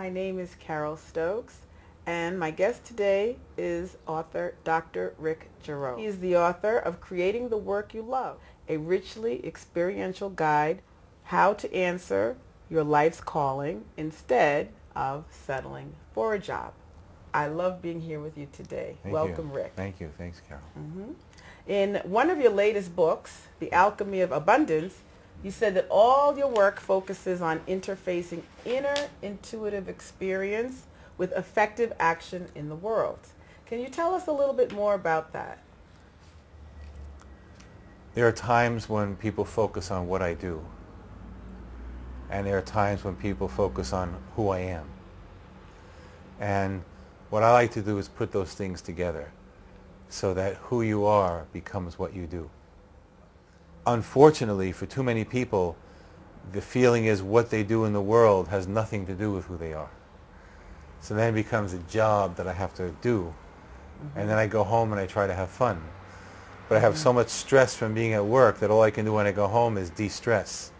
My name is Carol Stokes, and my guest today is author Dr. Rick Jarow. He is the author of Creating the Work You Love, a richly experiential guide how to answer your life's calling instead of settling for a job. I love being here with you today. Welcome, Rick. Thank you. Thanks, Carol. In one of your latest books, The Alchemy of Abundance, you said that all your work focuses on interfacing inner intuitive experience with effective action in the world. Can you tell us a little bit more about that? There are times when people focus on what I do, and there are times when people focus on who I am. And what I like to do is put those things together so that who you are becomes what you do. Unfortunately, for too many people, the feeling is what they do in the world has nothing to do with who they are. So then it becomes a job that I have to do. And then I go home and I try to have fun. But I have so much stress from being at work that all I can do when I go home is de-stress.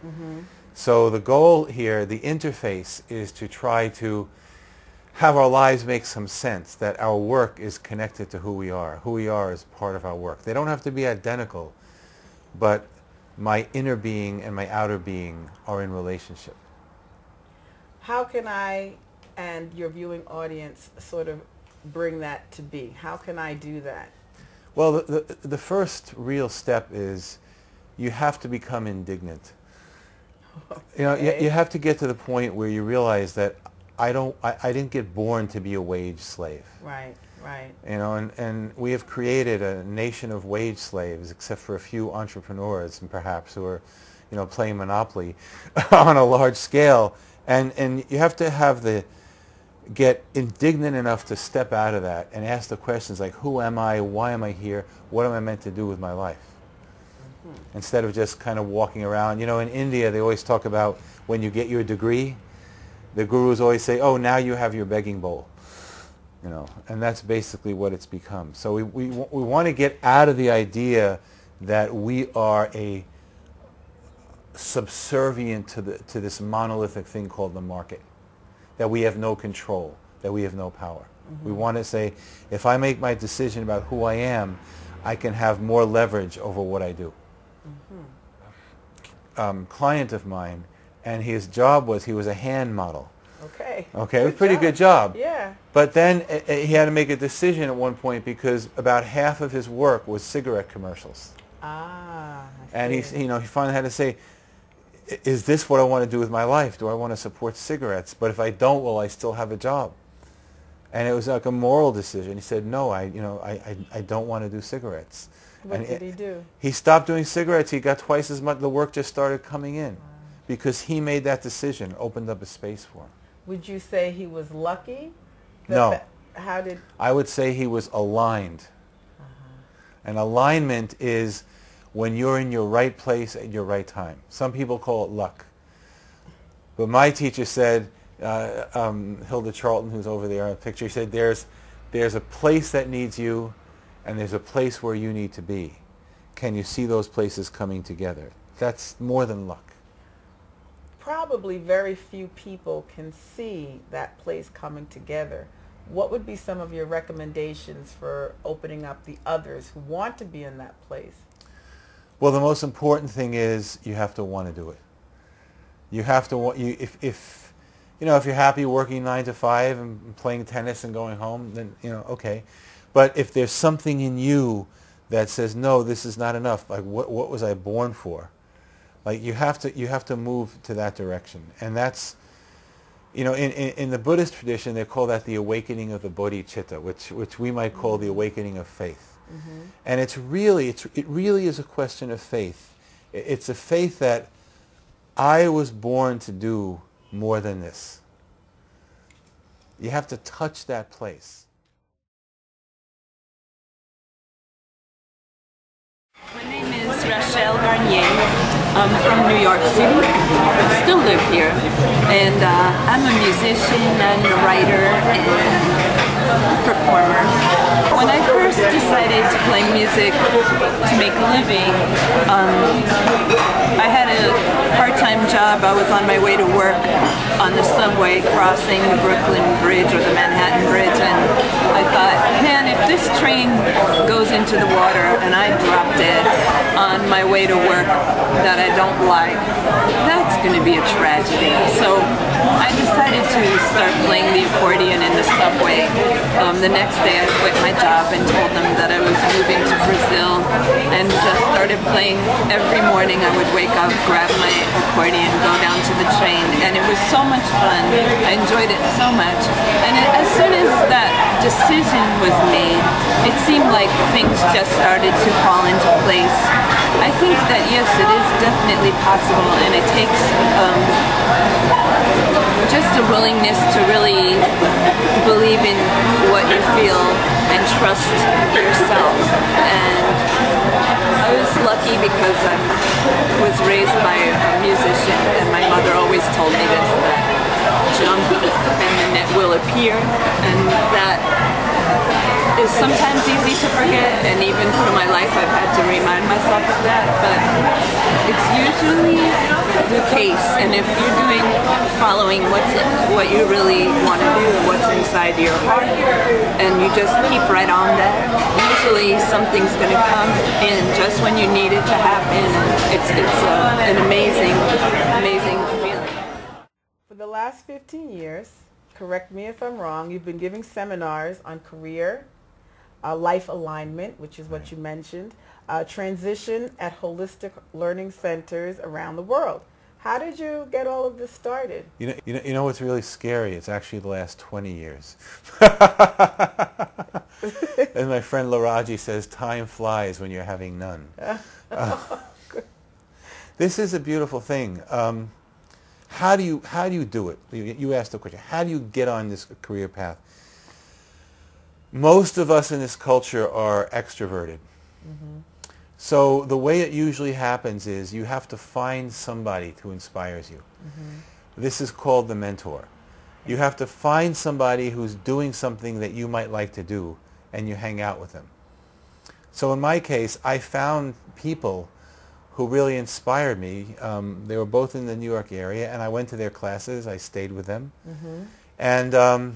So the goal here, the interface, is to try to have our lives make some sense, that our work is connected to who we are. Who we are is part of our work. They don't have to be identical, but my inner being and my outer being are in relationship. How can I and your viewing audience sort of bring that to be? How can I do that? Well, the first real step is you have to become indignant. You know, you have to get to the point where you realize that I didn't get born to be a wage slave. Right, right. You know, and we have created a nation of wage slaves, except for a few entrepreneurs and perhaps who are, you know, playing Monopoly on a large scale. And you have to get indignant enough to step out of that and ask the questions like, who am I? Why am I here? What am I meant to do with my life? Instead of just kind of walking around. You know, in India, they always talk about when you get your degree, the gurus always say, oh, now you have your begging bowl. You know, and that's basically what it's become. So we want to get out of the idea that we are subservient to this monolithic thing called the market, that we have no control, that we have no power. We want to say, if I make my decision about who I am, I can have more leverage over what I do. Client of mine, and his job was, he was a hand model. Okay. Okay, it was a pretty good job. Yeah. But then he had to make a decision at one point because about half of his work was cigarette commercials. Ah. And he finally had to say, is this what I want to do with my life? Do I want to support cigarettes? But if I don't, will I still have a job? And it was like a moral decision. He said, no, I don't want to do cigarettes. What did he do? He stopped doing cigarettes. He got twice as much. The work just started coming in because he made that decision, opened up a space for him. Would you say he was lucky? No. How did... I would say he was aligned. And alignment is when you're in your right place at your right time. Some people call it luck. But my teacher said, Hilda Charlton, who's over there in the picture, she said, there's a place that needs you and there's a place where you need to be. Can you see those places coming together? That's more than luck. Probably very few people can see that place coming together. What would be some of your recommendations for opening up the others who want to be in that place? Well, the most important thing is you have to want to do it. You have to want, if you're happy working 9 to 5 and playing tennis and going home, then, okay. But if there's something in you that says, no, this is not enough, like what was I born for? Like you have to move to that direction. And that's, in the Buddhist tradition, they call that the awakening of the bodhicitta, which we might call the awakening of faith. And it really is a question of faith. It's a faith that I was born to do more than this. You have to touch that place. My name is Rachel Garnier. I'm from New York City. I still live here. And I'm a musician and a writer and performer. When I first decided to play music to make a living, I had a part-time job. I was on my way to work on the subway crossing the Brooklyn Bridge or the Manhattan Bridge, and I thought, man, if this train goes into the water and I drop dead on my way to work that I don't like, that's going to be a tragedy. So I decided to start playing the accordion in the subway. The next day I quit my job and told them that I was moving to Brazil and just started playing every morning. I would wake up, grab my accordion, go down to the train, and it was so much fun. I enjoyed it so much. And as soon as that decision was made, it seemed like things just started to fall into place. I think that yes, it is definitely possible, and it takes just a willingness to really believe in what you feel and trust yourself. And I was lucky because I was raised by a musician, and my mother always told me this, that jump and the net will appear, and that is sometimes easy to forget, and even through my life I've had to remind myself of that, but it's usually the case. And if you're following what you really want to do, what's inside your heart, and you just keep right on that, usually something's going to come in just when you need it to happen. It's an amazing feeling. For the last 15 years, correct me if I'm wrong, you've been giving seminars on career, life alignment, which is what you mentioned, transition at holistic learning centers around the world. How did you get all of this started? You know what's really scary? It's actually the last 20 years. As my friend Laraji says, time flies when you're having none. This is a beautiful thing. How do you do it? You asked the question. How do you get on this career path? Most of us in this culture are extroverted. Mm-hmm. So the way it usually happens is you have to find somebody who inspires you. Mm-hmm. This is called the mentor. You have to find somebody who's doing something that you might like to do, and you hang out with them. So in my case, I found people who really inspired me. They were both in the New York area, and I went to their classes. I stayed with them. Mm-hmm. And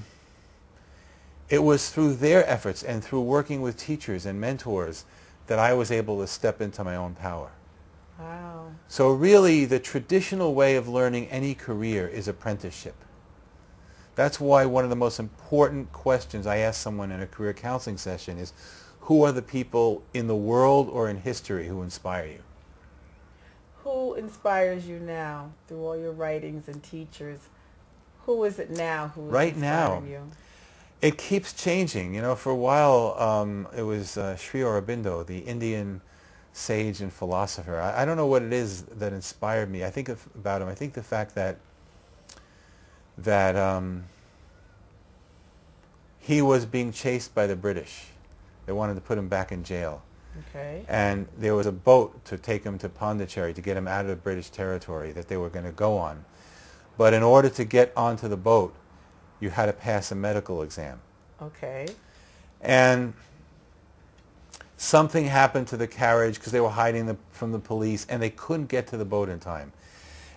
it was through their efforts and through working with teachers and mentors that I was able to step into my own power. Wow. So really, the traditional way of learning any career is apprenticeship. That's why one of the most important questions I ask someone in a career counseling session is, who are the people in the world or in history who inspire you? Who inspires you now through all your writings and teachers? Who is it now who is right inspiring now, you? It keeps changing. You know, for a while it was Sri Aurobindo, the Indian sage and philosopher. I don't know what it is that inspired me. I think about him. I think the fact that he was being chased by the British. They wanted to put him back in jail. Okay. And there was a boat to take him to Pondicherry to get him out of the British territory that they were going to go on. But in order to get onto the boat, you had to pass a medical exam. Okay. And something happened to the carriage because they were hiding from the police, and they couldn't get to the boat in time.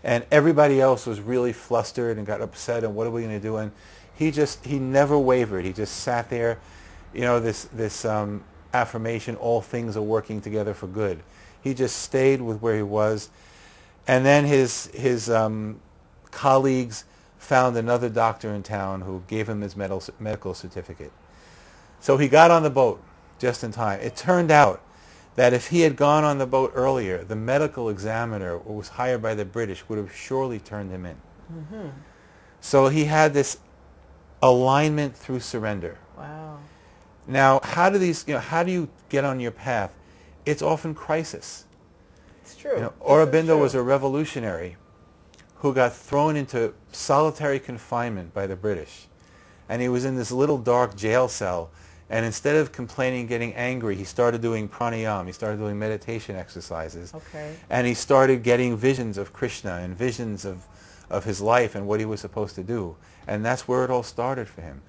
And everybody else was really flustered and got upset, and what are we going to do? And he never wavered. He just sat there, you know, this affirmation, all things are working together for good. He just stayed with where he was. And then his colleagues found another doctor in town who gave him his medical certificate. So he got on the boat just in time. It turned out that if he had gone on the boat earlier, the medical examiner who was hired by the British would have surely turned him in. Mm-hmm. So he had this alignment through surrender. Wow. Now, how do you get on your path? It's often crisis. It's true. You know, Aurobindo was a revolutionary who got thrown into solitary confinement by the British. And he was in this little dark jail cell. And instead of complaining, getting angry, he started doing pranayama. He started doing meditation exercises. Okay. And he started getting visions of Krishna and visions of his life and what he was supposed to do. And that's where it all started for him.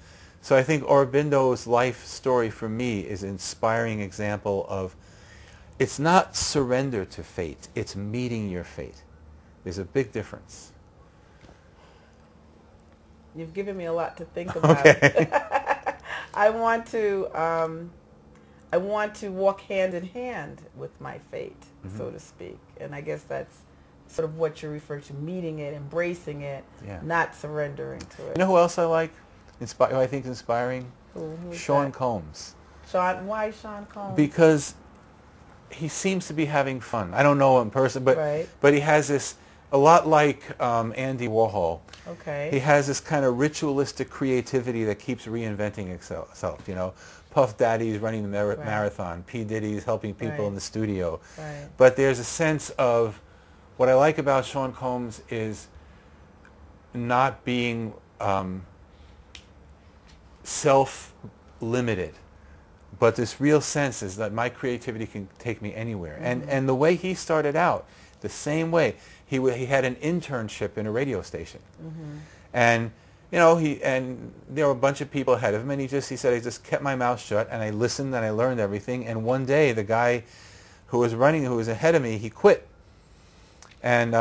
So I think Aurobindo's life story for me is an inspiring example of, it's not surrender to fate, it's meeting your fate. There's a big difference. You've given me a lot to think about. Okay. I want to walk hand in hand with my fate, so to speak. And I guess that's sort of what you refer to, meeting it, embracing it, not surrendering to it. You know who else I like? Who I think is inspiring? Who's Sean that? Combs. Why Sean Combs? Because he seems to be having fun. I don't know him in person, but he has this, a lot like Andy Warhol. Okay. He has this kind of ritualistic creativity that keeps reinventing itself. You know, Puff Daddy's running the marathon. P. Diddy's helping people in the studio. Right. But there's a sense of, what I like about Sean Combs is not being self-limited, but this real sense is that my creativity can take me anywhere. And the way he started out, the same way, he had an internship in a radio station, and you know, and there were a bunch of people ahead of him, and he said, I just kept my mouth shut and I listened and I learned everything. And one day the guy who was ahead of me, he quit, and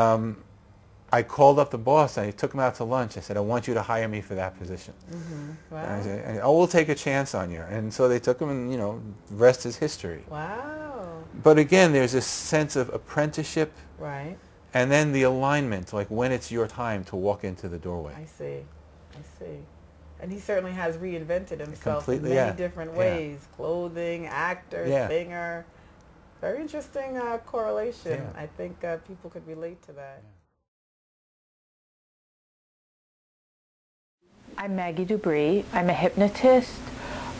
I called up the boss and I took him out to lunch. I said, I want you to hire me for that position. Wow. And I said, oh, we'll take a chance on you. And so they took him, and, you know, the rest is history. Wow. But again, there's this sense of apprenticeship. Right. And then the alignment, like when it's your time to walk into the doorway. I see. And he certainly has reinvented himself Completely, in many different ways. Clothing, actor, Yeah. singer. Very interesting correlation. Yeah. I think people could relate to that. I'm Maggie Dubree. I'm a hypnotist,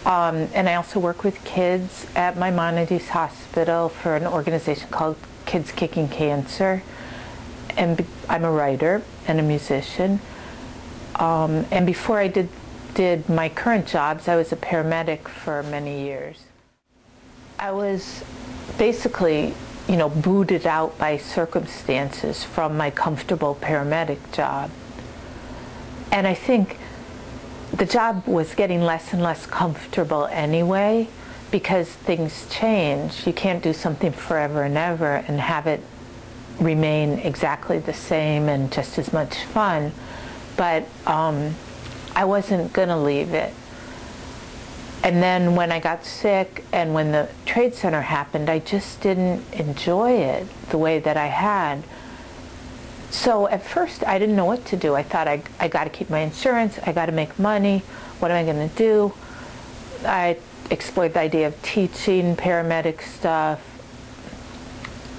and I also work with kids at Maimonides Hospital for an organization called Kids Kicking Cancer. And I'm a writer and a musician. And before I did my current jobs, I was a paramedic for many years. I was basically, you know, booted out by circumstances from my comfortable paramedic job. And I think the job was getting less and less comfortable anyway, because things change. You can't do something forever and ever and have it remain exactly the same and just as much fun. But I wasn't going to leave it. And then when I got sick and when the Trade Center happened, I just didn't enjoy it the way that I had. So at first I didn't know what to do. I thought I got to keep my insurance, I got to make money, what am I going to do? I explored the idea of teaching paramedic stuff.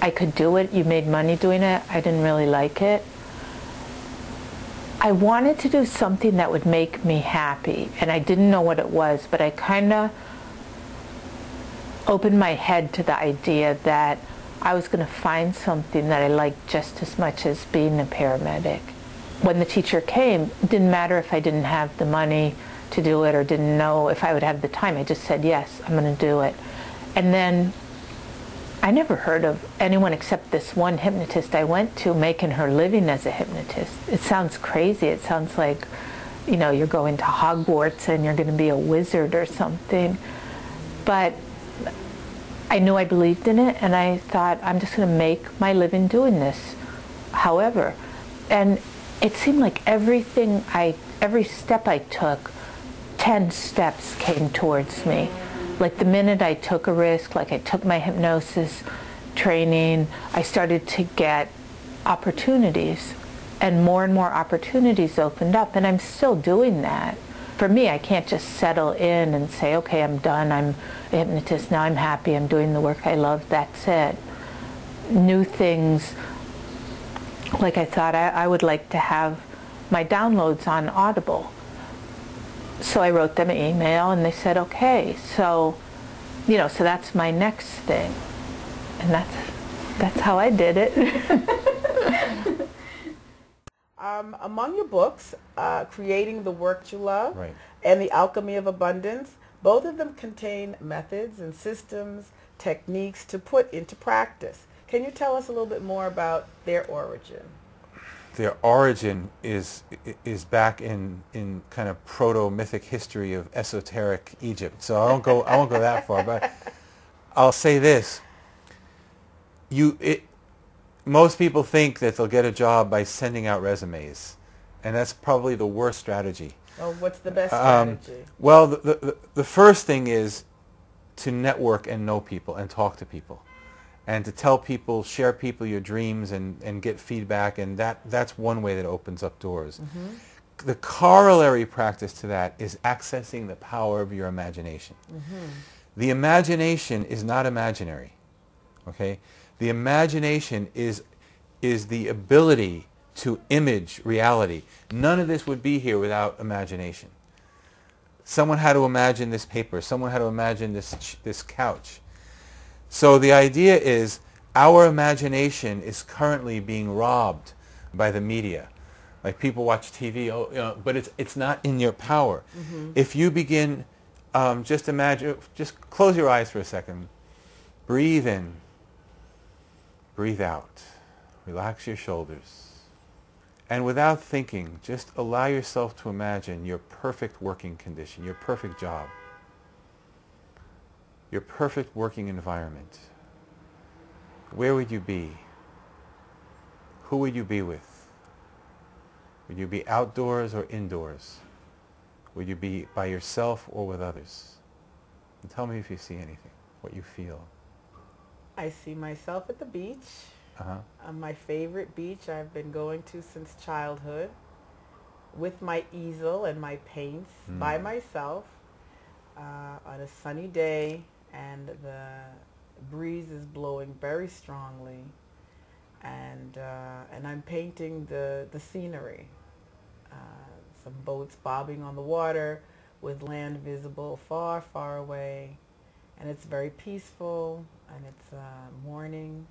I could do it, you made money doing it, I didn't really like it. I wanted to do something that would make me happy, and I didn't know what it was, but I kind of opened my head to the idea that I was going to find something that I liked just as much as being a paramedic. When the teacher came, it didn't matter if I didn't have the money to do it or didn't know if I would have the time. I just said, yes, I'm going to do it. And then I never heard of anyone except this one hypnotist I went to making her living as a hypnotist. It sounds crazy. It sounds like, you know, you're going to Hogwarts and you're going to be a wizard or something. But I knew I believed in it, and I thought, I'm just going to make my living doing this, however. And it seemed like every step I took, 10 steps came towards me. Like the minute I took a risk, like I took my hypnosis training, I started to get opportunities, and more opportunities opened up, and I'm still doing that. For me, I can't just settle in and say, okay, I'm done, I'm a hypnotist, now I'm happy, I'm doing the work I love, that's it. New things, like I thought I would like to have my downloads on Audible. So I wrote them an email and they said, okay. So, you know, so that's my next thing. And that's how I did it. Among your books, Creating the Work You Love and The Alchemy of Abundance, both of them contain methods and systems, techniques to put into practice. Can you tell us a little bit more about their origin? their origin is back in kind of proto-mythic history of esoteric Egypt. So I won't go that far, but I'll say this. Most people think that they'll get a job by sending out resumes, and that's probably the worst strategy. Oh, what's the best strategy? Well, the first thing is to network and know people and talk to people, and to tell people, share people your dreams and get feedback, and that's one way that opens up doors. Mm-hmm. The corollary practice to that is accessing the power of your imagination. Mm-hmm. The imagination is not imaginary, okay? The imagination is the ability to image reality. None of this would be here without imagination. Someone had to imagine this paper. Someone had to imagine this couch. So the idea is our imagination is currently being robbed by the media. Like people watch TV, but it's not in your power. Mm-hmm. If you begin, just close your eyes for a second. Breathe in. Breathe out. Relax your shoulders. And without thinking, just allow yourself to imagine your perfect working condition, your perfect job, your perfect working environment. Where would you be? Who would you be with? Would you be outdoors or indoors? Would you be by yourself or with others? And tell me if you see anything, what you feel. I see myself at the beach. My favorite beach I've been going to since childhood, with my easel and my paints by myself on a sunny day, and the breeze is blowing very strongly, and I'm painting the scenery. Some boats bobbing on the water with land visible far, far away, and it's very peaceful, and it's morning.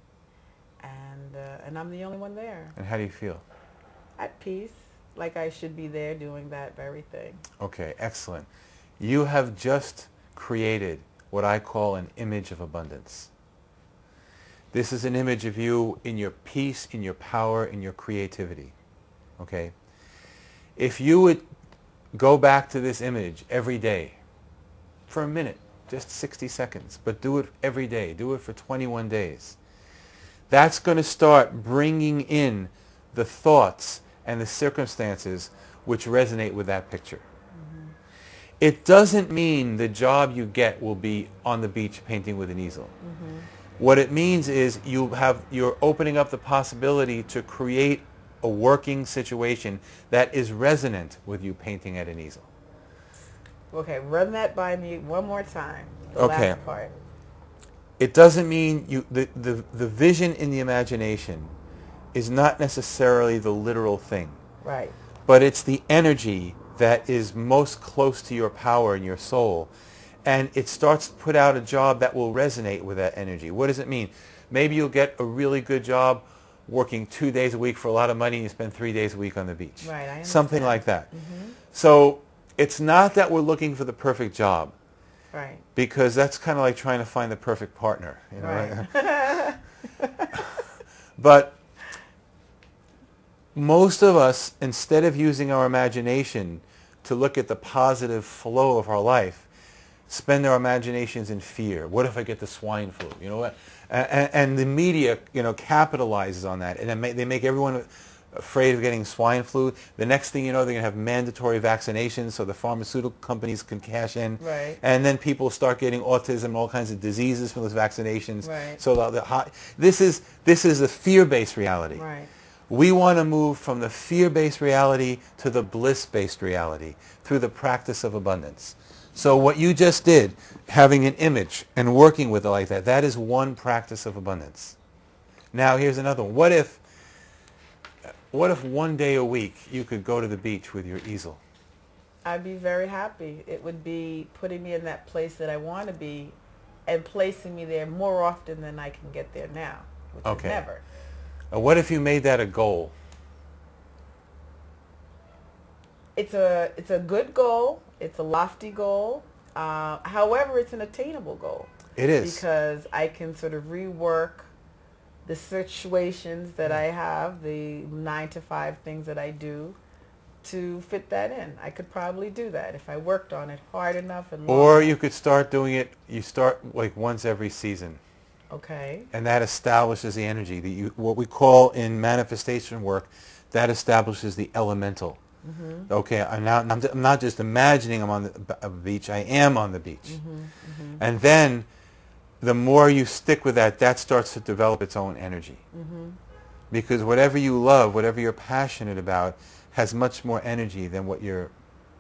And I'm the only one there. And how do you feel? At peace, like I should be there doing that very thing. Okay, excellent. You have just created what I call an image of abundance. This is an image of you in your peace, in your power, in your creativity. Okay? If you would go back to this image every day, for a minute, just 60 seconds, but do it every day. Do it for 21 days. That's going to start bringing in the thoughts and the circumstances which resonate with that picture. Mm-hmm. It doesn't mean the job you get will be on the beach painting with an easel. Mm-hmm. What it means is you're opening up the possibility to create a working situation that is resonant with you painting at an easel. Okay, run that by me one more time. Okay. Last part. It doesn't mean the vision in the imagination is not necessarily the literal thing. Right. But it's the energy that is most close to your power and your soul. And it starts to put out a job that will resonate with that energy. What does it mean? Maybe you'll get a really good job working 2 days a week for a lot of money and you spend 3 days a week on the beach. Right, I understand. Something like that. Mm-hmm. So it's not that we're looking for the perfect job. Right. Because that's kind of like trying to find the perfect partner. You know, right. But most of us, instead of using our imagination to look at the positive flow of our life, spend our imaginations in fear. What if I get the swine flu? You know what? And the media, capitalizes on that, and they make everyone afraid of getting swine flu. The next thing you know, they're going to have mandatory vaccinations so the pharmaceutical companies can cash in. Right. And then people start getting autism and all kinds of diseases from those vaccinations. Right. So this is a fear-based reality. Right. We want to move from the fear-based reality to the bliss-based reality through the practice of abundance. So what you just did, having an image and working with it like that, that is one practice of abundance. Now here's another one. What if 1 day a week you could go to the beach with your easel? I'd be very happy. It would be putting me in that place that I want to be and placing me there more often than I can get there now, which is never. What if you made that a goal? It's a good goal. It's a lofty goal. However, it's an attainable goal. It is. Because I can sort of rework the situations that I have, the 9 to 5 things that I do, to fit that in. I could probably do that if I worked on it hard enough and long Or enough. you could start doing it, you start like once every season. Okay. And that establishes the energy. What we call in manifestation work, that establishes the elemental. Mm-hmm. Okay, I'm not just imagining I'm on the beach, I am on the beach. Mm-hmm, mm-hmm. And then the more you stick with that, that starts to develop its own energy. Mm-hmm. Because whatever you love, whatever you're passionate about, has much more energy than what you're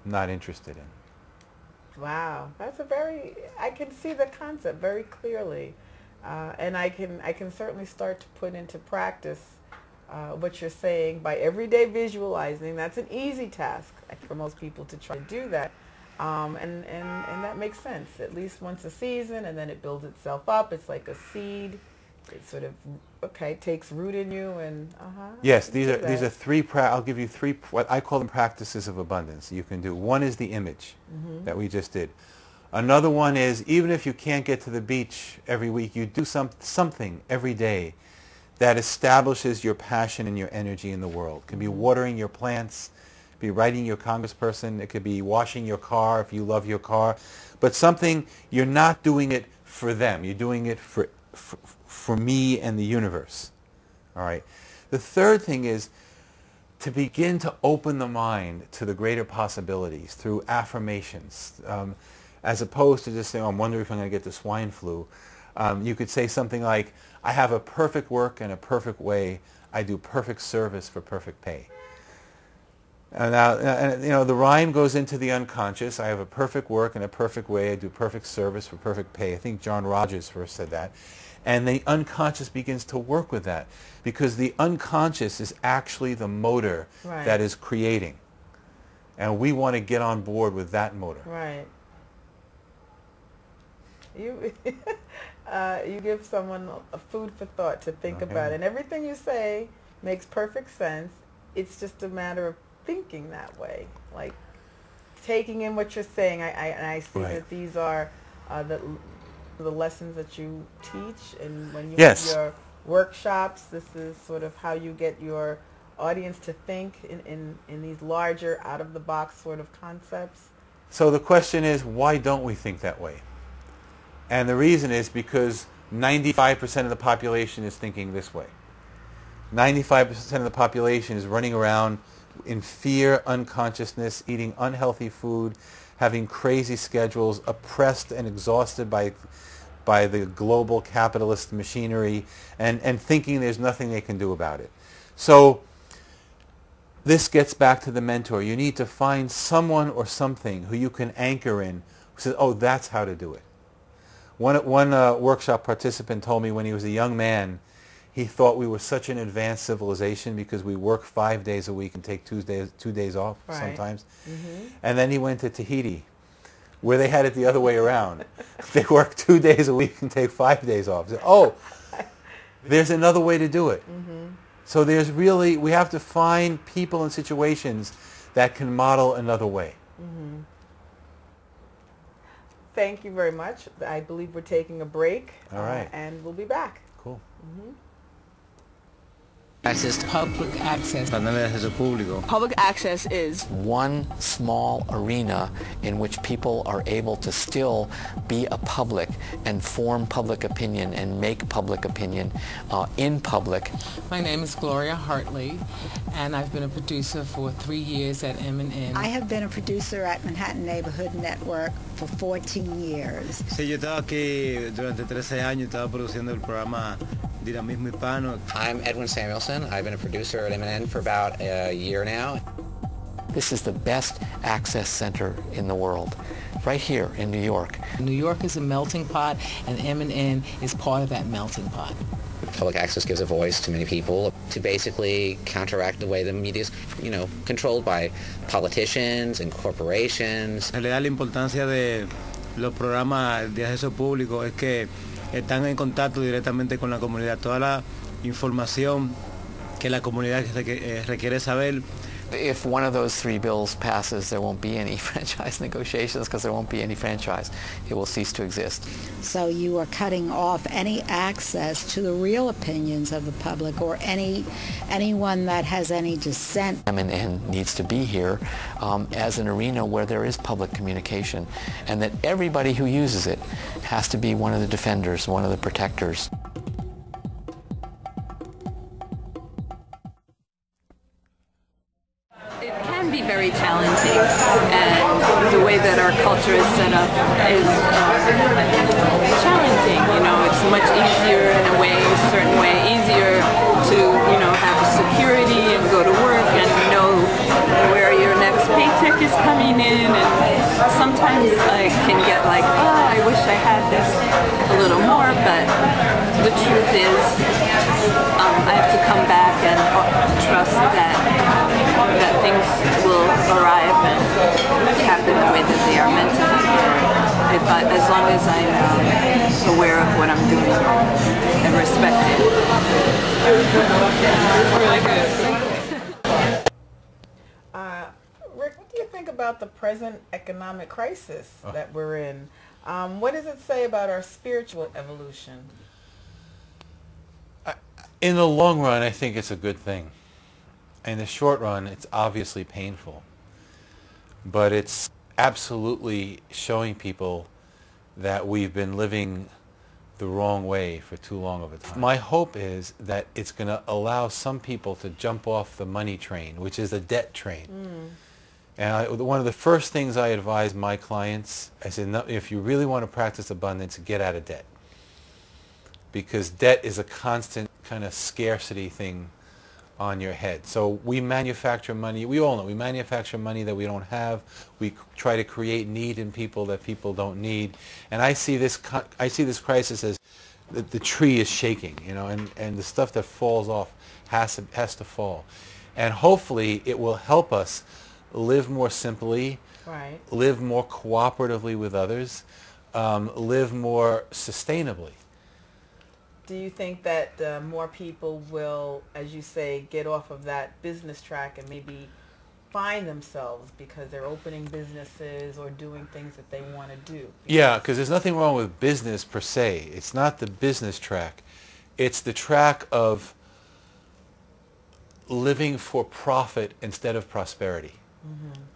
not interested in. Wow, that's I can see the concept very clearly. And I can certainly start to put into practice what you're saying by everyday visualizing. That's an easy task for most people to try to do that. And that makes sense, at least once a season, and then it builds itself up. It's like a seed. It sort of, takes root in you, and yes, these are three. I'll give you three. What I call them practices of abundance. You can do. One is the image that we just did. Another one is, even if you can't get to the beach every week, you do something every day that establishes your passion and your energy in the world. It can be watering your plants, be writing your congressperson. It could be washing your car if you love your car. But something, you're not doing it for them. You're doing it for me and the universe. All right. The third thing is to begin to open the mind to the greater possibilities through affirmations. As opposed to just saying, oh, I'm wondering if I'm going to get the swine flu. You could say something like, I have a perfect work and a perfect way. I do perfect service for perfect pay. And now, the rhyme goes into the unconscious. I have a perfect work and a perfect way. I do perfect service for perfect pay. I think John Rogers first said that. And the unconscious begins to work with that, because the unconscious is actually the motor that is creating. And we want to get on board with that motor. Right. You give someone a food for thought to think about, and everything you say makes perfect sense. It's just a matter of thinking that way, like taking in what you're saying. I see that these are the lessons that you teach, and when you have your workshops, this is sort of how you get your audience to think in these larger, out-of-the-box sort of concepts. So the question is, why don't we think that way? And the reason is because 95% of the population is thinking this way. 95% of the population is running around in fear, unconsciousness, eating unhealthy food, having crazy schedules, oppressed and exhausted by the global capitalist machinery, and thinking there's nothing they can do about it. So this gets back to the mentor. You need to find someone or something who you can anchor in, who says, oh, that's how to do it. One workshop participant told me when he was a young man, he thought we were such an advanced civilization because we work 5 days a week and take 2 days off sometimes. Mm-hmm. And then he went to Tahiti, where they had it the other way around. They work 2 days a week and take 5 days off. So, oh, there's another way to do it. Mm-hmm. So we have to find people and situations that can model another way. Mm-hmm. Thank you very much. I believe we're taking a break. All right. And we'll be back. Cool. Mm-hmm. Access to public access. Public access is one small arena in which people are able to still be a public and form public opinion and make public opinion in public. My name is Gloria Hartley, and I've been a producer for 3 years at M&N. I have been a producer at Manhattan Neighborhood Network for 14 years. Sí, yo estaba aquí durante 13 años, estaba produciendo el programa Dinamismo Hispano. I'm Edwin Samuelson. I've been a producer at M&N for about a year now. This is the best access center in the world, right here in New York. New York is a melting pot, and M&N is part of that melting pot. Public access gives a voice to many people to basically counteract the way the media is, controlled by politicians and corporations. En realidad la importancia de los programas de acceso público es que están en contacto directamente con la comunidad. Toda la información que la comunidad requiere saber If one of those three bills passes, there won't be any franchise negotiations because there won't be any franchise. It will cease to exist. So you are cutting off any access to the real opinions of the public or anyone that has any dissent. And needs to be here as an arena where there is public communication, and that everybody who uses it has to be one of the defenders, one of the protectors. It can be very challenging, and the way that our culture is set up is challenging. You know, it's much easier in a way, a certain way, easier to, you know, have security and go to work and know where your next paycheck is coming in. And sometimes I can get like, oh, I wish I had this a little more, but the truth is I have to come back and trust that things will arrive and happen the way that they are meant to happen. As long as I'm aware of what I'm doing and respect it. It's really good. Rick, what do you think about the present economic crisis that we're in? What does it say about our spiritual evolution? In the long run, I think it's a good thing. In the short run, it's obviously painful. But it's absolutely showing people that we've been living the wrong way for too long of a time. My hope is that it's going to allow some people to jump off the money train, which is the debt train. And one of the first things I advise my clients, I said, no, if you really want to practice abundance, get out of debt. Because debt is a constant kind of scarcity thing on your head. So we manufacture money. We all know we manufacture money that we don't have. We try to create need in people that people don't need. And I see this crisis as the tree is shaking, you know, and the stuff that falls off has to fall. And hopefully it will help us live more simply, right, live more cooperatively with others, live more sustainably. Do you think that more people will, as you say, get off of that business track and maybe find themselves because they're opening businesses or doing things that they want to do? Yeah, because there's nothing wrong with business per se. It's not the business track. It's the track of living for profit instead of prosperity.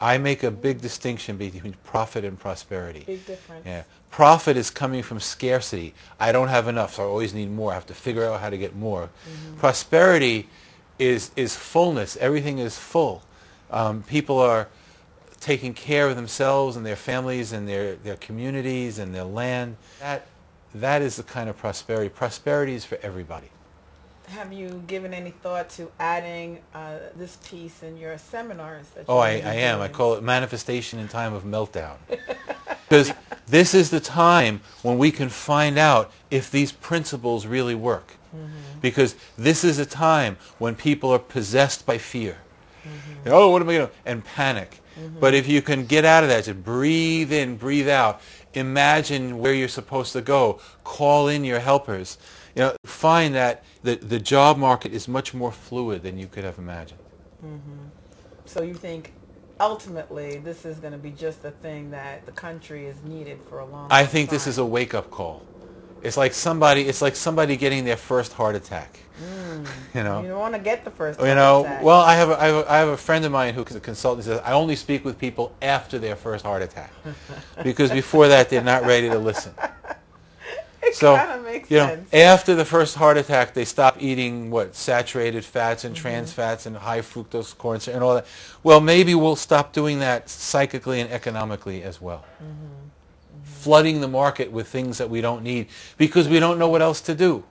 I make a big distinction between profit and prosperity. Big difference. Yeah. Profit is coming from scarcity. I don't have enough, so I always need more. I have to figure out how to get more. Prosperity is fullness. Everything is full. People are taking care of themselves and their families and their communities and their land. That is the kind of prosperity. Prosperity is for everybody. Have you given any thought to adding this piece in your seminars? That I am. I call it Manifestation in Time of Meltdown. Because this is the time when we can find out if these principles really work. Because this is a time when people are possessed by fear. Oh, what am I going to do? And panic. But if you can get out of that, just breathe in, breathe out, imagine where you're supposed to go, call in your helpers. You know, find that the job market is much more fluid than you could have imagined. So you think ultimately this is going to be just a thing that the country is needed for a long time? I think this is a wake-up call. It's like somebody getting their first heart attack. You know, you don't want to get the first. Attack. Well, I have a friend of mine who's a consultant. He says I only speak with people after their first heart attack, because before that they're not ready to listen. It kind of makes sense. After the first heart attack, they stop eating saturated fats and trans fats and high fructose corn syrup and all that. Well, maybe we'll stop doing that psychically and economically as well. Flooding the market with things that we don't need because we don't know what else to do.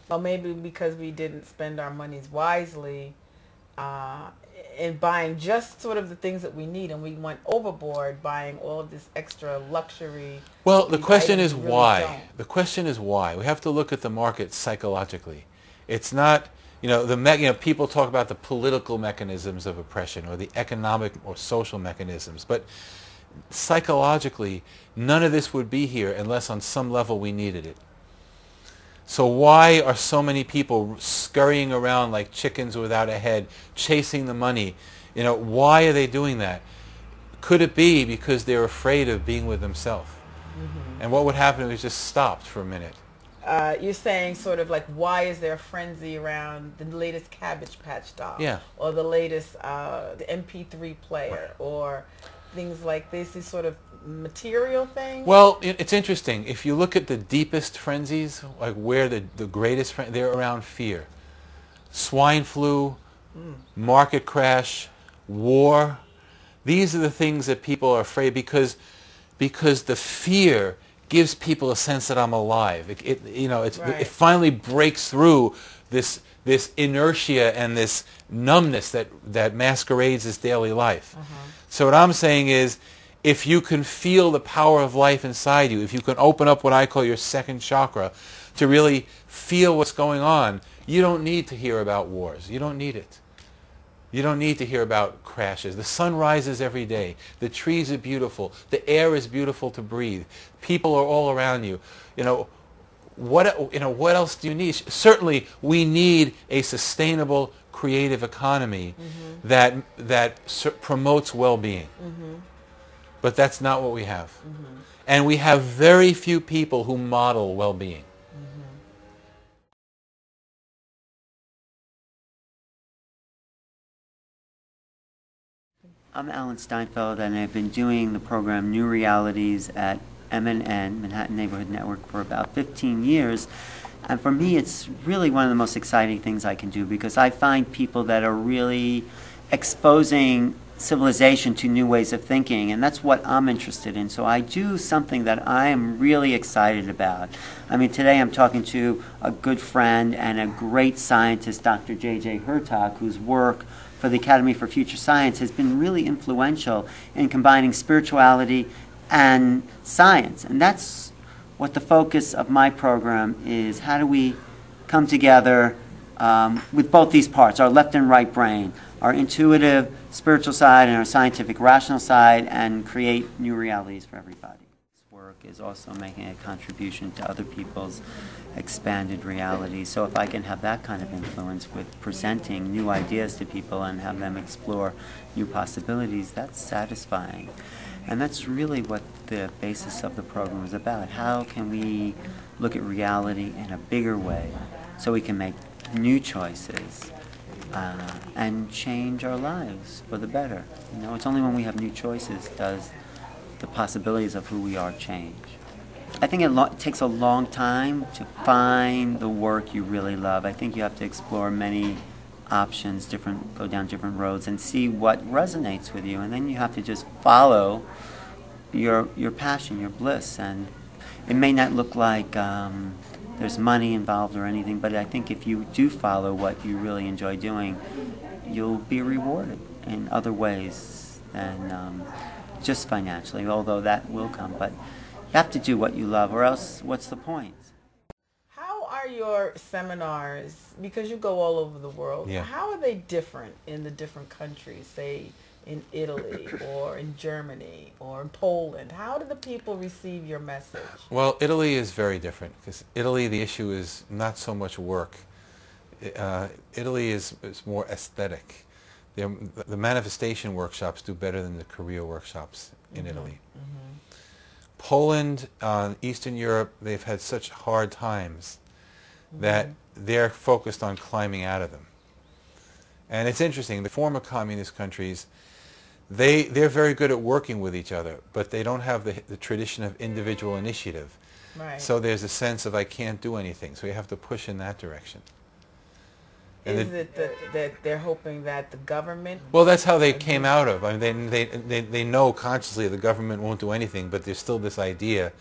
Well, maybe because we didn't spend our monies wisely in buying just sort of the things that we need, and we went overboard buying all of this extra luxury. Well, the question is why. The question is why. We have to look at the market psychologically. It's not, people talk about the political mechanisms of oppression or the economic or social mechanisms, but psychologically, none of this would be here unless on some level we needed it. So why are so many people scurrying around like chickens without a head, chasing the money? You know, why are they doing that? Could it be because they're afraid of being with themselves? Mm-hmm. And what would happen if it just stopped for a minute? You're saying sort of like, why is there a frenzy around the latest Cabbage Patch doll? Yeah. Or the latest the MP3 player, or things like this, these sort of material things? Well, it's interesting. If you look at the deepest frenzies, like where the greatest, they're around fear. Swine flu, market crash, war. These are the things that people are afraid because the fear gives people a sense that I'm alive. It finally breaks through this inertia and this numbness that masquerades as daily life. So what I'm saying is, if you can feel the power of life inside you, if you can open up what I call your second chakra to really feel what's going on, you don't need to hear about wars. You don't need it. You don't need to hear about crashes. The sun rises every day. The trees are beautiful. The air is beautiful to breathe. People are all around you. What else do you need? Certainly, we need a sustainable, creative economy that promotes well-being. But that's not what we have. And we have very few people who model well-being. I'm Alan Steinfeld, and I've been doing the program New Realities at MNN, Manhattan Neighborhood Network, for about 15 years. And for me, it's really one of the most exciting things I can do, because I find people that are really exposing civilization to new ways of thinking, and that's what I'm interested in. So I do something that I am really excited about. I mean, today I'm talking to a good friend and a great scientist, Dr. J.J. Hertog, whose work for the Academy for Future Science has been really influential in combining spirituality and science. And that's what the focus of my program is. How do we come together with both these parts, our left and right brain, our intuitive spiritual side and our scientific rational side, and create new realities for everybody. This work is also making a contribution to other people's expanded reality. So if I can have that kind of influence with presenting new ideas to people and have them explore new possibilities, that's satisfying. And that's really what the basis of the program is about. How can we look at reality in a bigger way so we can make new choices and change our lives for the better? You know, it's only when we have new choices does the possibilities of who we are change. I think it takes a long time to find the work you really love. I think you have to explore many options, go down different roads, and see what resonates with you. And then you have to just follow your passion, your bliss. And it may not look like there's money involved or anything, but I think if you do follow what you really enjoy doing, you'll be rewarded in other ways than just financially, although that will come. But you have to do what you love, or else what's the point? How are your seminars, because you go all over the world, how are they different in the different countries, say in Italy or in Germany or in Poland? How do the people receive your message? Well, Italy is very different, because Italy, the issue is not so much work. Italy is more aesthetic. The manifestation workshops do better than the career workshops in Italy. Poland, Eastern Europe, they've had such hard times that they're focused on climbing out of them. And it's interesting, the former communist countries, they're very good at working with each other, but they don't have the tradition of individual initiative. Right. So there's a sense of I can't do anything, so you have to push in that direction. And is it that they're hoping that the government... Well, that's how they came out of. I mean, they know consciously the government won't do anything, but there's still this idea,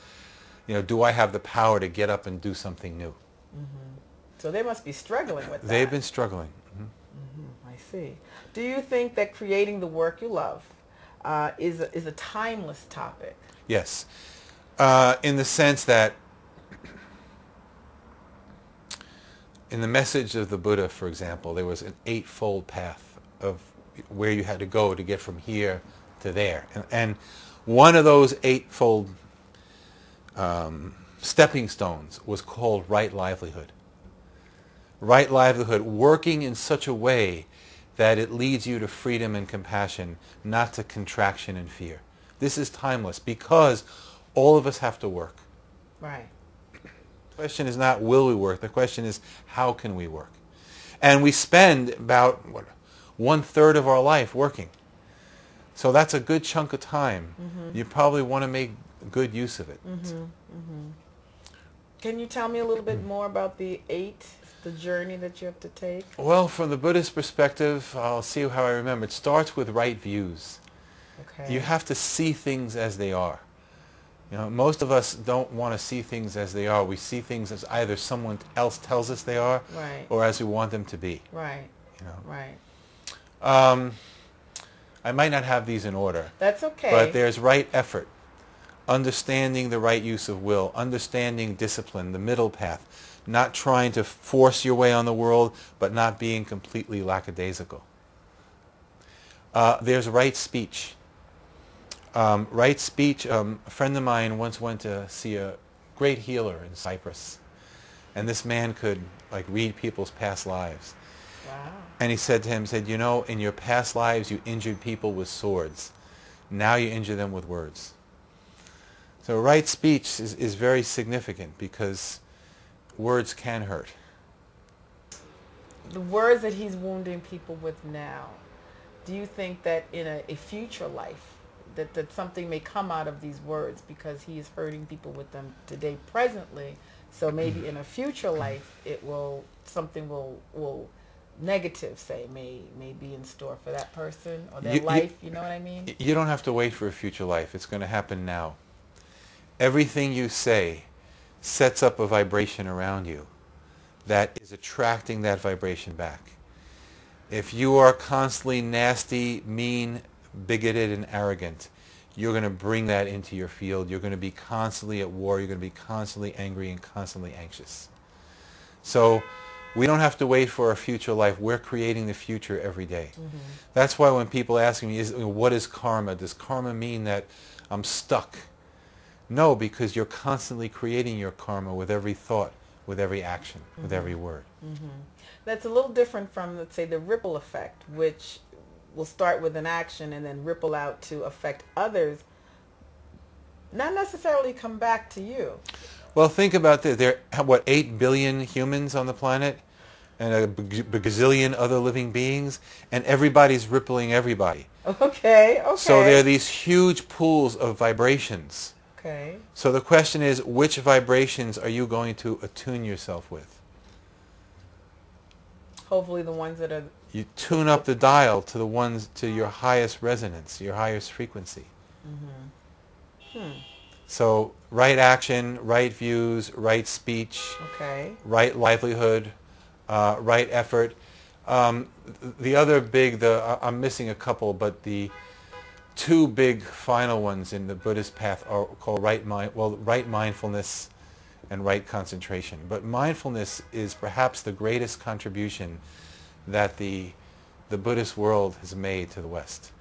do I have the power to get up and do something new? So they must be struggling with that. They've been struggling. I see. Do you think that creating the work you love is a timeless topic? Yes. In the sense that in the message of the Buddha, for example, there was an eightfold path of where you had to go to get from here to there. And one of those eightfold stepping stones was called right livelihood. Right livelihood, working in such a way that it leads you to freedom and compassion, not to contraction and fear. This is timeless because all of us have to work. Right. The question is not will we work, the question is how can we work? And we spend about 1/3 of our life working. So that's a good chunk of time. Mm-hmm. You probably want to make good use of it. Mm-hmm. Mm-hmm. Can you tell me a little bit more about the 8, the journey that you have to take? Well, from the Buddhist perspective, I'll see how I remember. It starts with right views. Okay. You have to see things as they are. You know, most of us don't want to see things as they are. We see things as either someone else tells us they are, right, or as we want them to be. Right. You know. Right. I might not have these in order. That's okay. But there's right effort, understanding the right use of will, understanding discipline, the middle path, not trying to force your way on the world, but not being completely lackadaisical. There's right speech. Right speech, a friend of mine once went to see a great healer in Cyprus. And this man could read people's past lives. Wow. And he said to him, you know, in your past lives you injured people with swords. Now you injure them with words. So right speech is very significant because words can hurt. The words that he's wounding people with now, do you think that in a future life, that something may come out of these words because he is hurting people with them today presently, so maybe in a future life something will negative, say, may be in store for that person or their life, you know what I mean? You don't have to wait for a future life. It's going to happen now. Everything you say sets up a vibration around you that is attracting that vibration back. If you are constantly nasty, mean, bigoted, and arrogant, you're going to bring that into your field. You're going to be constantly at war. You're going to be constantly angry and constantly anxious. So we don't have to wait for a future life. We're creating the future every day. Mm-hmm. That's why when people ask me, what is karma? Does karma mean that I'm stuck? No, because you're constantly creating your karma with every thought, with every action, mm-hmm, with every word. Mm-hmm. That's a little different from, let's say, the ripple effect, which will start with an action and then ripple out to affect others, not necessarily come back to you. Well, think about this. There are, 8 billion humans on the planet and a gazillion other living beings, and everybody's rippling everybody. Okay. So there are these huge pools of vibrations. Okay. So the question is, which vibrations are you going to attune yourself with? Hopefully the ones that are... You tune up the dial to the ones to your highest resonance, your highest frequency. Mm-hmm. So right action, right views, right speech, right livelihood, right effort. The other big, I'm missing a couple, but the 2 big final ones in the Buddhist path are called right mindfulness and right concentration. But mindfulness is perhaps the greatest contribution that the Buddhist world has made to the West.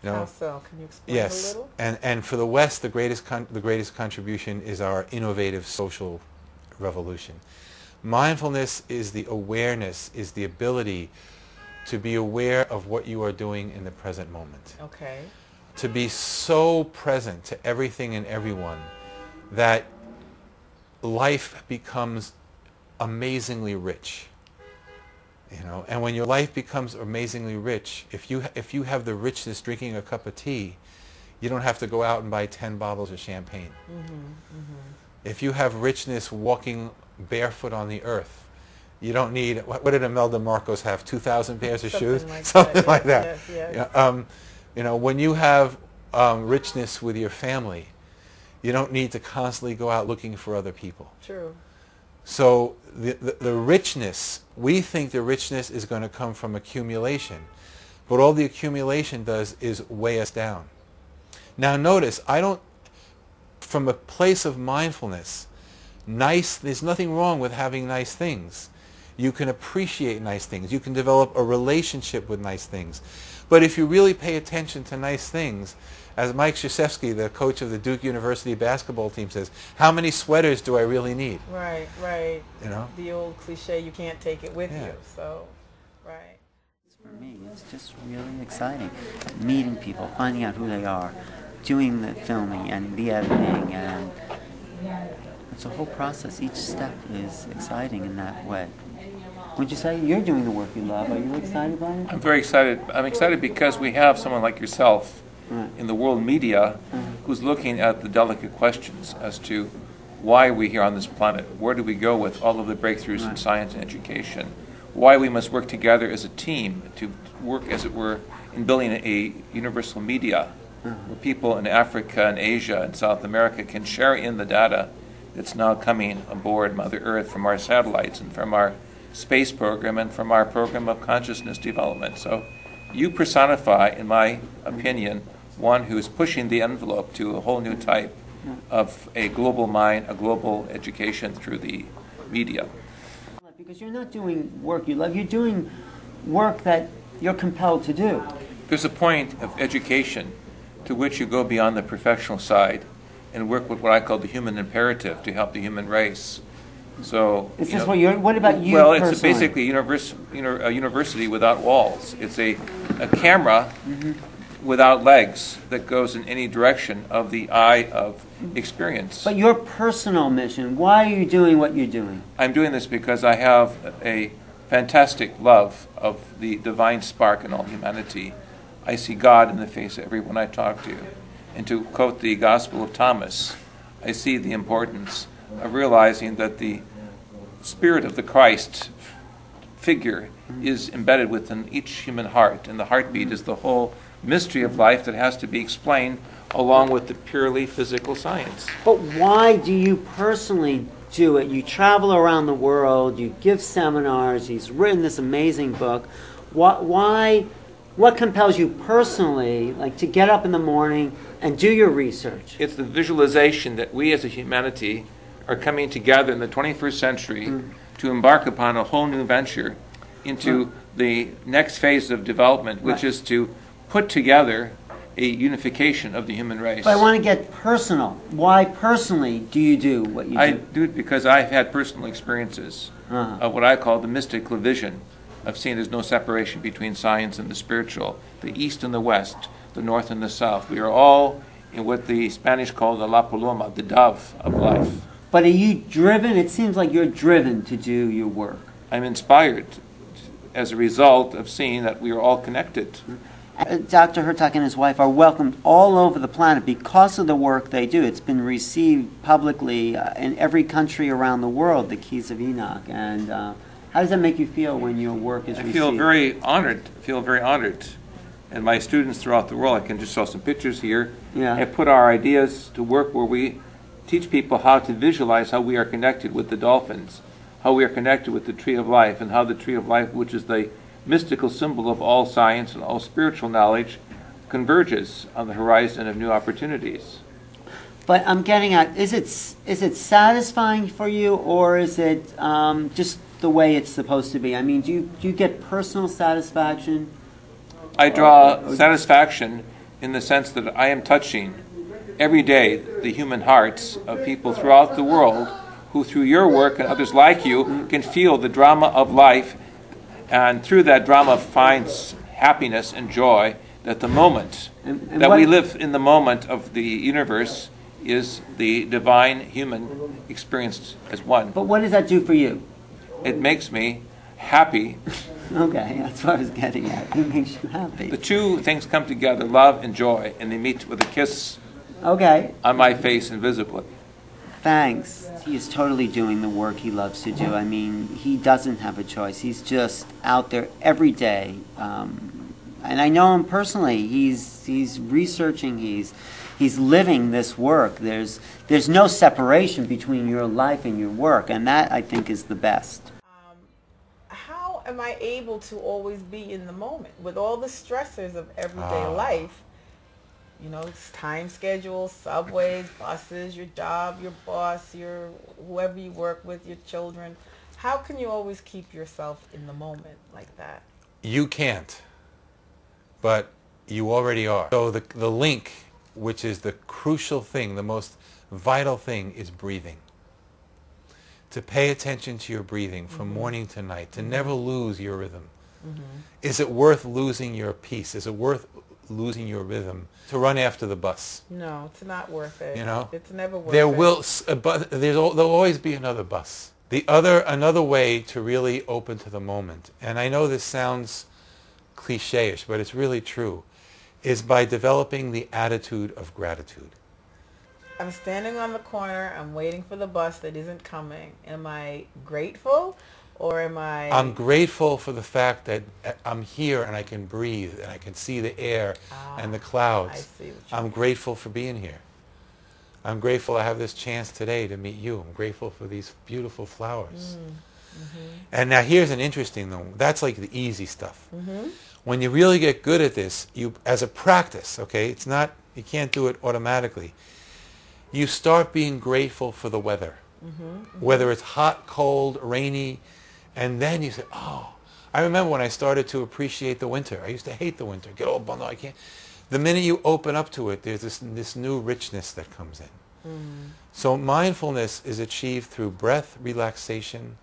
You know, how so? Can you explain a little? And for the West, the greatest contribution is our innovative social revolution. Mindfulness is the awareness, is the ability to be aware of what you are doing in the present moment. Okay. To be so present to everything and everyone that life becomes amazingly rich. You know, and when your life becomes amazingly rich, if you have the richness drinking a cup of tea, you don't have to go out and buy 10 bottles of champagne. Mm-hmm, mm-hmm. If you have richness walking barefoot on the earth, you don't need, what did Imelda Marcos have, 2,000 pairs of shoes? Something like that. Yes. Yeah, you know, when you have richness with your family, you don't need to constantly go out looking for other people. True. So the richness, we think the richness is going to come from accumulation, but all the accumulation does is weigh us down. Now notice, from a place of mindfulness, there's nothing wrong with having nice things. You can appreciate nice things. You can develop a relationship with nice things. But if you really pay attention to nice things, as Mike Krzyzewski, the coach of the Duke University basketball team, says, how many sweaters do I really need? Right, right. You know? The old cliche, you can't take it with you. So, right. For me, it's just really exciting. Meeting people, finding out who they are, doing the filming and the editing, and it's a whole process. Each step is exciting in that way. Would you say you're doing the work you love? Are you excited by it? I'm very excited. I'm excited because we have someone like yourself in the world media who's looking at the delicate questions as to why are we here on this planet? Where do we go with all of the breakthroughs in science and education? Why we must work together as a team to work, as it were, in building a universal media where people in Africa and Asia and South America can share in the data that's now coming aboard Mother Earth from our satellites and from our space program and from our program of consciousness development. So you personify, in my opinion, one who's pushing the envelope to a whole new type of a global mind, a global education through the media. Because you're not doing work you love, you're doing work that you're compelled to do. There's a point of education to which you go beyond the professional side and work with what I call the human imperative to help the human race. So, is this what you're? What about you? Well, personally? It's basically a university without walls. It's a camera without legs that goes in any direction of the eye of experience. But your personal mission, why are you doing what you're doing? I'm doing this because I have a fantastic love of the divine spark in all humanity. I see God in the face of everyone I talk to. And to quote the Gospel of Thomas, I see the importance of realizing that the spirit of the Christ figure is embedded within each human heart, and the heartbeat is the whole mystery of life that has to be explained along with the purely physical science. But why do you personally do it? You travel around the world, you give seminars, he's written this amazing book. What compels you personally, like, to get up in the morning and do your research? It's the visualization that we as a humanity are coming together in the 21st century to embark upon a whole new venture into the next phase of development, which is to put together a unification of the human race. But I want to get personal. Why personally do you do what you do? I do it because I've had personal experiences of what I call the mystical vision of seeing there's no separation between science and the spiritual, the East and the West, the North and the South. We are all in what the Spanish call the La Paloma, the dove of life. But are you driven? It seems like you're driven to do your work. I'm inspired as a result of seeing that we are all connected. Dr. Hertak and his wife are welcomed all over the planet because of the work they do. It's been received publicly in every country around the world, the Keys of Enoch. And how does that make you feel when your work is received? I feel very honored. And my students throughout the world, I can just show some pictures here, have put our ideas to work where we teach people how to visualize how we are connected with the dolphins, how we are connected with the tree of life, and how the tree of life, which is the mystical symbol of all science and all spiritual knowledge, converges on the horizon of new opportunities. But I'm getting at, is it satisfying for you, or is it just the way it's supposed to be? I mean, do you get personal satisfaction? I draw satisfaction in the sense that I am touching every day the human hearts of people throughout the world who, through your work and others like you, can feel the drama of life, and through that drama finds happiness and joy. That the moment that we live in, the moment of the universe, is the divine human experienced as one. But what does that do for you? It makes me happy. Okay, that's what I was getting at. It makes you happy. The two things come together, love and joy, and they meet with a kiss on my face invisibly. Thanks. He is totally doing the work he loves to do. I mean, he doesn't have a choice. He's just out there every day. And I know him personally. He's researching, he's living this work. There's no separation between your life and your work, and that, I think, is the best. How am I able to always be in the moment with all the stressors of everyday life? You know, it's time schedules, subways, buses, your job, your boss, your whoever you work with, your children. How can you always keep yourself in the moment like that? You can't, but you already are. So the link, which is the crucial thing, the most vital thing, is breathing. To pay attention to your breathing from morning to night, to never lose your rhythm. Is it worth losing your peace? Is it worth losing your rhythm to run after the bus? No, it's not worth it. You know, it's never worth there it. There'll always be another bus. Another way to really open to the moment, and I know this sounds cliche-ish, but it's really true, is by developing the attitude of gratitude. I'm standing on the corner, I'm waiting for the bus that isn't coming. Am I grateful, or am I... I'm grateful for the fact that I'm here and I can breathe and I can see the air and the clouds. I see what I'm grateful for being here. I'm grateful I have this chance today to meet you. I'm grateful for these beautiful flowers. And now here's an interesting though. That's like the easy stuff. When you really get good at this, you, as a practice, okay, it's not, you can't do it automatically. You start being grateful for the weather. Whether it's hot, cold, rainy, and then you say, oh, I remember when I started to appreciate the winter. I used to hate the winter. Get all bundled, I can't. The minute you open up to it, there's this new richness that comes in. So mindfulness is achieved through breath, relaxation,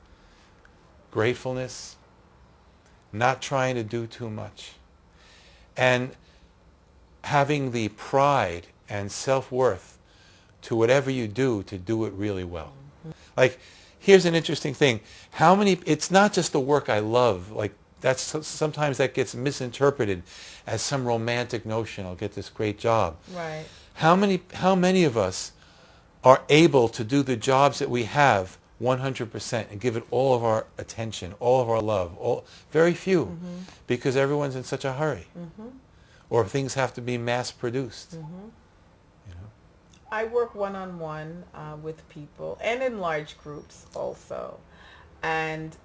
gratefulness, not trying to do too much, and having the pride and self-worth to whatever you do to do it really well. Like, here's an interesting thing. It's not just the work I love, like sometimes that gets misinterpreted as some romantic notion, I'll get this great job. Right. How many of us are able to do the jobs that we have 100% and give it all of our attention, all of our love? Very few, because everyone's in such a hurry. Or things have to be mass produced. I work one-on-one with people and in large groups also. And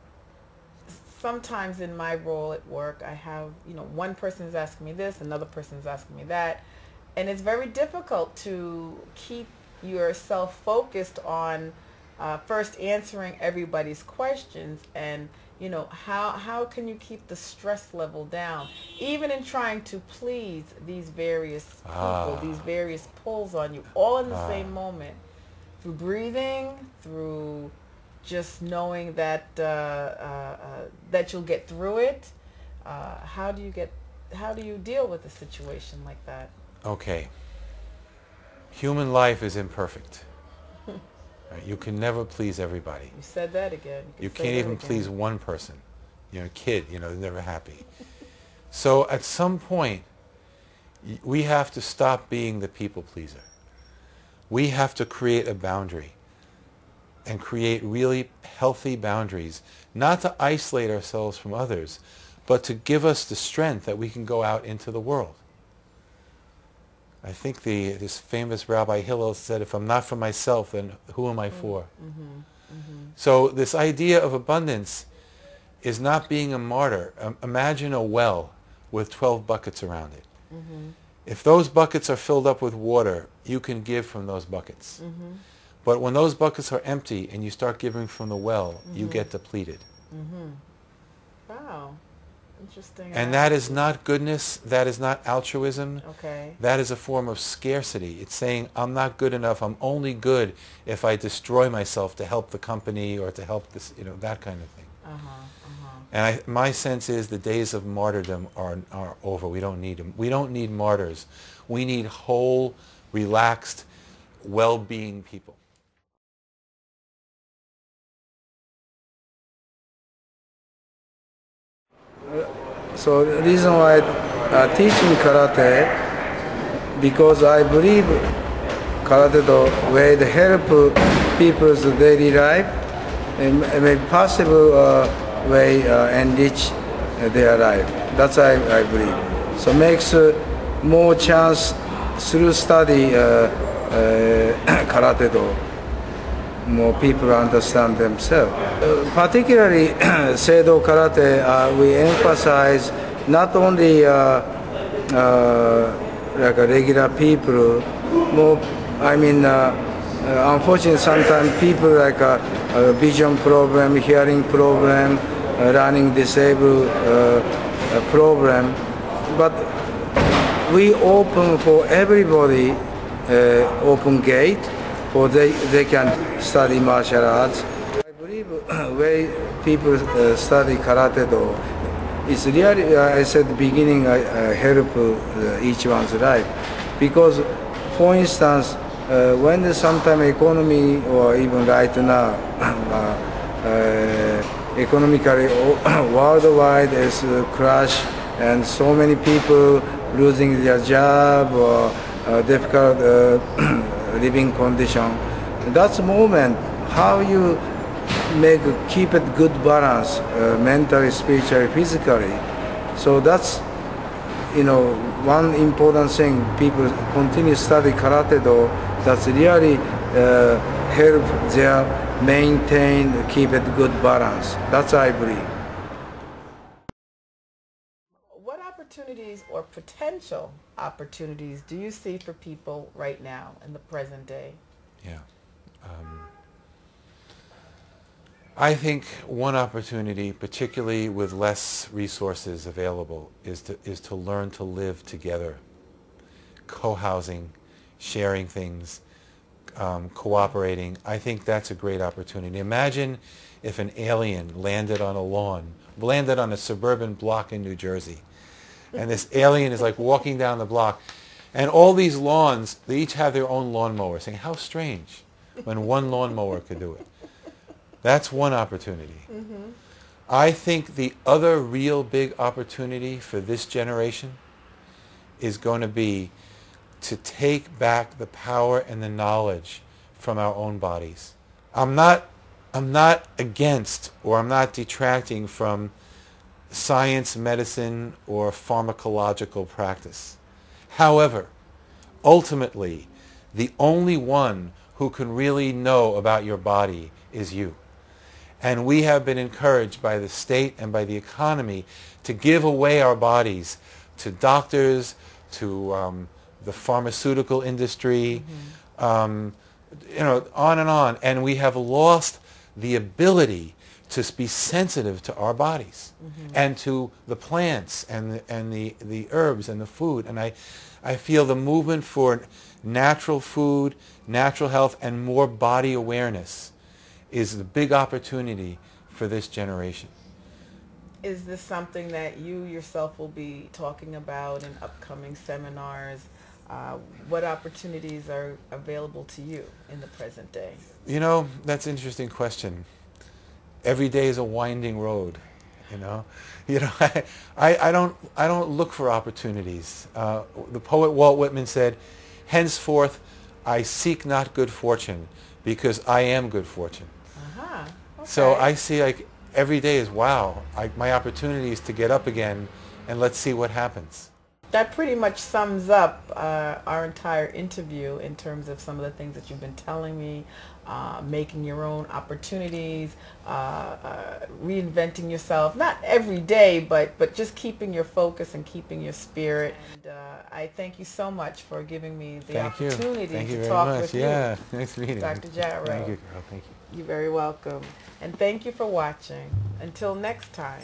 sometimes in my role at work, I have, one person is asking me this, another person is asking me that. And it's very difficult to keep yourself focused on first answering everybody's questions, and how can you keep the stress level down, even in trying to please these various people, these various pulls on you, all in the same moment, through breathing, through just knowing that that you'll get through it. How do you deal with a situation like that? Okay. Human life is imperfect. Right? You can never please everybody. You said that again. You can't even please one person. A kid, they're never happy. So at some point, we have to stop being the people pleaser. We have to create a boundary and create really healthy boundaries, not to isolate ourselves from others, but to give us the strength that we can go out into the world. I think this famous Rabbi Hillel said, if I'm not for myself, then who am I for? So this idea of abundance is not being a martyr. Imagine a well with 12 buckets around it. If those buckets are filled up with water, you can give from those buckets. But when those buckets are empty and you start giving from the well, you get depleted. Wow. Interesting. And that is not goodness. That is not altruism. Okay. That is a form of scarcity. It's saying, I'm not good enough. I'm only good if I destroy myself to help the company or to help this, that kind of thing. And my sense is the days of martyrdom are over. We don't need them. We don't need martyrs. We need whole, relaxed, well-being people. So the reason why teaching karate, because I believe karate the way to help people's daily life, and a possible way enrich their life. That's I believe. So makes more chance through study karate do. More people understand themselves. Particularly Seido Karate, we emphasize not only like regular people, more, unfortunately sometimes people like vision problem, hearing problem, learning disabled problem. But we open for everybody, open gate, for they can study martial arts. I believe way people study Karate Do, it's really, I said beginning, I help each one's life. Because, for instance, when sometimes economy, or even right now, economically worldwide is crash, and so many people losing their job or difficult living condition. That's the moment how you keep it good balance, mentally, spiritually, physically. So that's, one important thing. People continue study Karate Do. That's really help their maintain, keep it good balance. That's I believe. What opportunities or potential opportunities do you see for people right now in the present day? Yeah. I think one opportunity, particularly with less resources available, is to learn to live together, co-housing, sharing things, cooperating. I think that's a great opportunity. Imagine if an alien landed on a suburban block in New Jersey, and this alien is like walking down the block, and all these lawns, they each have their own lawnmower, saying, how strange when one lawnmower could do it. That's one opportunity. Mm-hmm. I think the other real big opportunity for this generation is going to be to take back the power and the knowledge from our own bodies. I'm not against, or I'm not detracting from science, medicine, or pharmacological practice. However, ultimately, the only one who can really know about your body is you. And we have been encouraged by the state and by the economy to give away our bodies to doctors, to the pharmaceutical industry, on and on. And we have lost the ability to be sensitive to our bodies and to the plants and the herbs and the food. And I feel the movement for natural food, natural health, and more body awareness is the big opportunity for this generation. Is this something that you yourself will be talking about in upcoming seminars? What opportunities are available to you in the present day? That's an interesting question. Every day is a winding road. I don't look for opportunities. The poet Walt Whitman said, "Henceforth, I seek not good fortune, because I am good fortune." Okay. So I see every day is, wow, my opportunity is to get up again and let's see what happens. That pretty much sums up our entire interview in terms of some of the things that you've been telling me, making your own opportunities, reinventing yourself, not every day, but just keeping your focus and keeping your spirit. And I thank you so much for giving me the opportunity to talk with you. Yeah, nice meeting you. Dr. Jarow. Thank you, girl. Thank you. You're very welcome. And thank you for watching. Until next time.